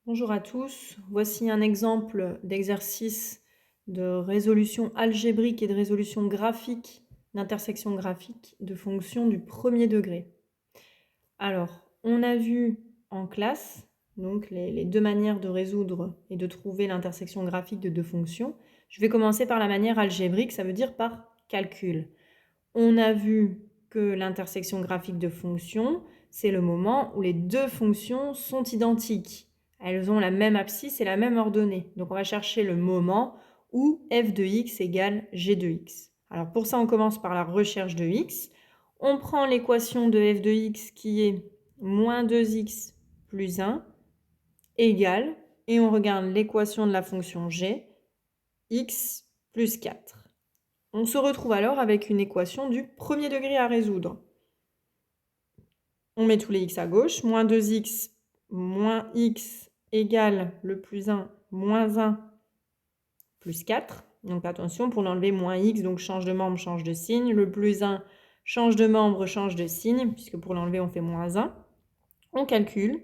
Bonjour à tous, voici un exemple d'exercice de résolution algébrique et de résolution graphique, d'intersection graphique de fonctions du premier degré. Alors, on a vu en classe donc les deux manières de résoudre et de trouver l'intersection graphique de deux fonctions. Je vais commencer par la manière algébrique, ça veut dire par calcul. On a vu que l'intersection graphique de fonctions, c'est le moment où les deux fonctions sont identiques. Elles ont la même abscisse et la même ordonnée. Donc on va chercher le moment où f de x égale g de x. Alors pour ça, on commence par la recherche de x. On prend l'équation de f de x qui est moins 2x plus 1 égale, et on regarde l'équation de la fonction g, x plus 4. On se retrouve alors avec une équation du premier degré à résoudre. On met tous les x à gauche, moins 2x moins x égale le plus 1 moins 1 plus 4. Donc attention, pour l'enlever, moins x, donc change de membre, change de signe. Le plus 1 change de membre, change de signe, puisque pour l'enlever, on fait moins 1. On calcule.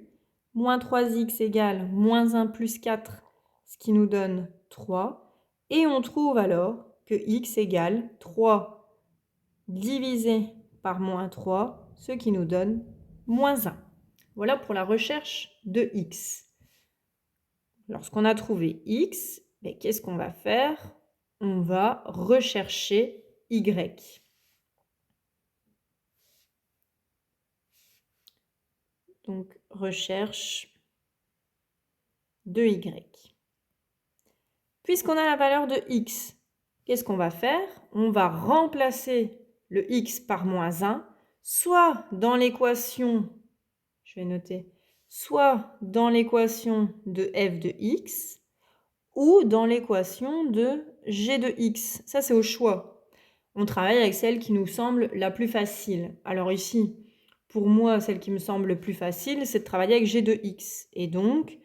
Moins 3x égale moins 1 plus 4, ce qui nous donne 3. Et on trouve alors que x égale 3 divisé par moins 3, ce qui nous donne moins 1. Voilà pour la recherche de x. Lorsqu'on a trouvé x, qu'est-ce qu'on va faire? On va rechercher y. Donc, recherche de y. Puisqu'on a la valeur de x, qu'est-ce qu'on va faire? On va remplacer le x par moins 1, soit dans l'équation, je vais noter, soit dans l'équation de f de x, ou dans l'équation de g de x. Ça, c'est au choix. On travaille avec celle qui nous semble la plus facile. Alors ici, pour moi, celle qui me semble le plus facile, c'est de travailler avec g de x. Et donc,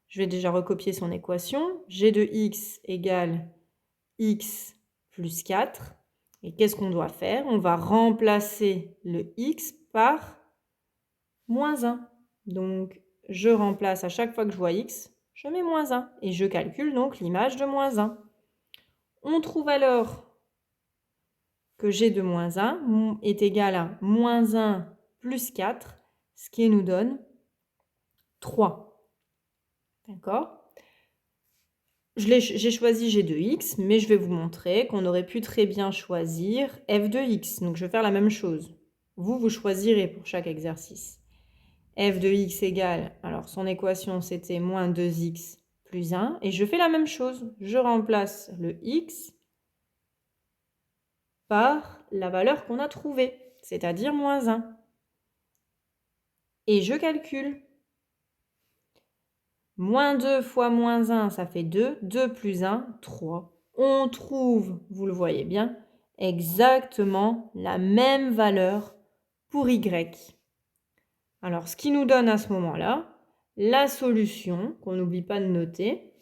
je vais déjà recopier son équation. G de x égale x plus 4. Et qu'est-ce qu'on doit faire? On va remplacer le x par moins 1. Donc, je remplace à chaque fois que je vois x, je mets moins 1. Et je calcule donc l'image de moins 1. On trouve alors que g de moins 1 est égal à moins 1 plus 4, ce qui nous donne 3. D'accord? J'ai choisi g de x, mais je vais vous montrer qu'on aurait pu très bien choisir f de x. Donc, je vais faire la même chose. Vous choisirez pour chaque exercice. F de x égale, alors son équation c'était moins 2x plus 1, et je fais la même chose. Je remplace le x par la valeur qu'on a trouvée, c'est-à-dire moins 1. Et je calcule. Moins 2 fois moins 1, ça fait 2. 2 plus 1, 3. On trouve, vous le voyez bien, exactement la même valeur pour y. Alors, ce qui nous donne à ce moment-là, la solution, qu'on n'oublie pas de noter.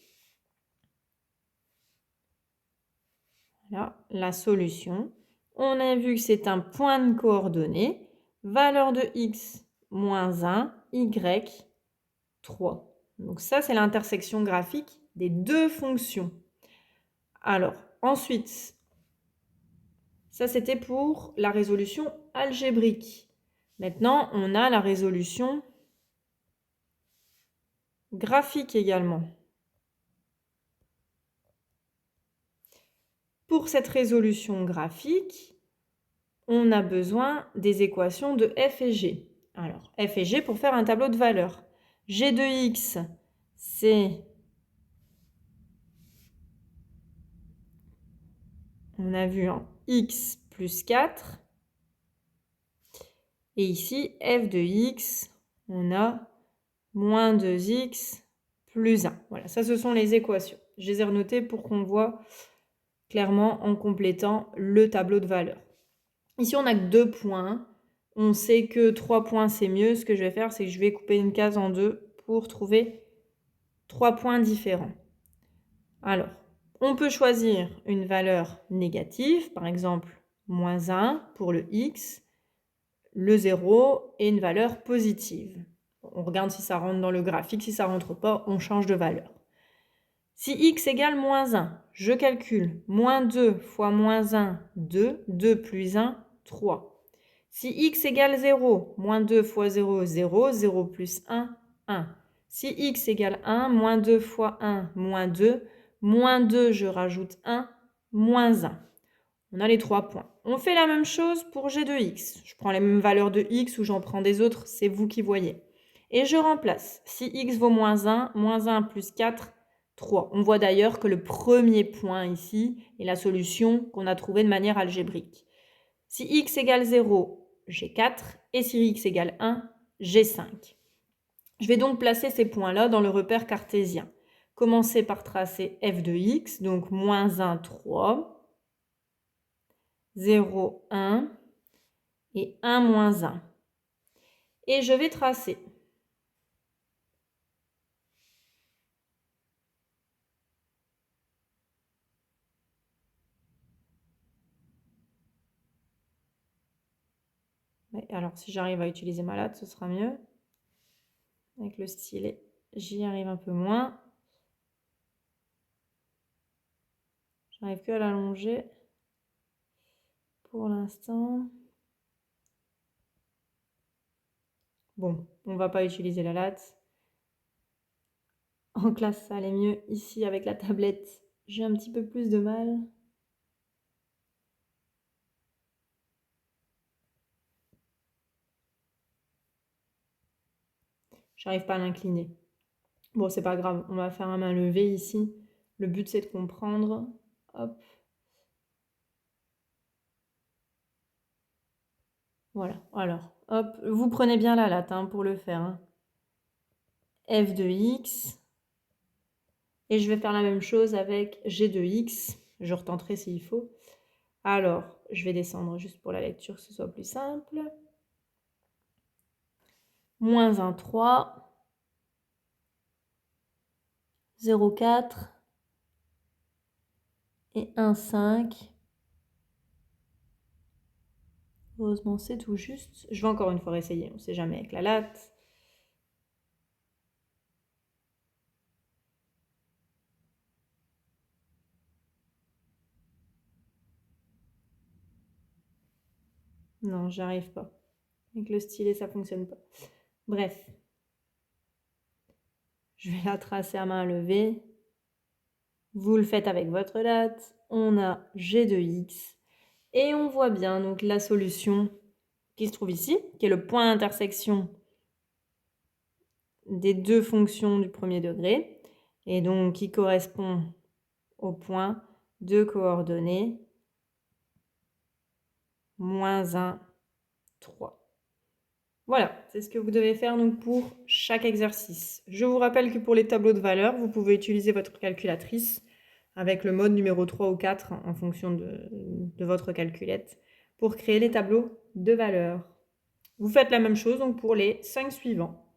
Voilà, la solution. On a vu que c'est un point de coordonnées. Valeur de x, moins 1, y, 3. Donc ça, c'est l'intersection graphique des deux fonctions. Alors, ensuite, ça c'était pour la résolution algébrique. Maintenant, on a la résolution graphique également. Pour cette résolution graphique, on a besoin des équations de f et g. Alors, f et g pour faire un tableau de valeurs. G de x, c'est... On a vu x plus 4. Et ici, f de x, on a moins 2x plus 1. Voilà, ça, ce sont les équations. Je les ai renotées pour qu'on voit clairement en complétant le tableau de valeurs. Ici, on n'a que 2 points. On sait que 3 points, c'est mieux. Ce que je vais faire, c'est que je vais couper une case en deux pour trouver 3 points différents. Alors, on peut choisir une valeur négative, par exemple, moins 1 pour le x, le 0 et une valeur positive. On regarde si ça rentre dans le graphique. Si ça rentre pas, on change de valeur. Si x égale moins 1, je calcule. Moins 2 fois moins 1, 2. 2 plus 1, 3. Si x égale 0, moins 2 fois 0, 0. 0 plus 1, 1. Si x égale 1, moins 2 fois 1, moins 2. Moins 2, je rajoute 1, moins 1. On a les 3 points. On fait la même chose pour g de x. Je prends les mêmes valeurs de x ou j'en prends des autres, c'est vous qui voyez. Et je remplace. Si x vaut moins 1 plus 4, 3. On voit d'ailleurs que le premier point ici est la solution qu'on a trouvée de manière algébrique. Si x égale 0, j'ai 4. Et si x égale 1, j'ai 5. Je vais donc placer ces points-là dans le repère cartésien. Commencer par tracer f de x, donc moins 1, 3. 0, 1 et 1, moins 1. Et je vais tracer. Alors, si j'arrive à utiliser ma latte, ce sera mieux. Avec le stylet, j'y arrive un peu moins. J'arrive que à l'allonger pour l'instant. Bon, on ne va pas utiliser la latte. En classe, ça allait mieux. Ici, avec la tablette, j'ai un petit peu plus de mal. J'arrive pas à l'incliner. Bon, c'est pas grave, on va faire à main levée ici. Le but, c'est de comprendre. Hop. Voilà, alors, hop, vous prenez bien la latte pour le faire. Hein. F de x. Et je vais faire la même chose avec g de x. Je retenterai s'il faut. Alors, je vais descendre juste pour la lecture, que ce soit plus simple. Moins 1, 3. 0, 4. Et 1, 5. Heureusement, c'est tout juste. Je vais encore une fois essayer, on ne sait jamais avec la latte. Non, j'y arrive pas. Avec le stylet, ça ne fonctionne pas. Bref. Je vais la tracer à main levée. Vous le faites avec votre latte. On a g de x. Et on voit bien donc la solution qui se trouve ici, qui est le point d'intersection des deux fonctions du premier degré, et donc qui correspond au point de coordonnées moins 1, 3. Voilà, c'est ce que vous devez faire donc pour chaque exercice. Je vous rappelle que pour les tableaux de valeurs, vous pouvez utiliser votre calculatrice avec le mode numéro 3 ou 4 en fonction de votre calculette pour créer les tableaux de valeurs. Vous faites la même chose donc pour les 5 suivants.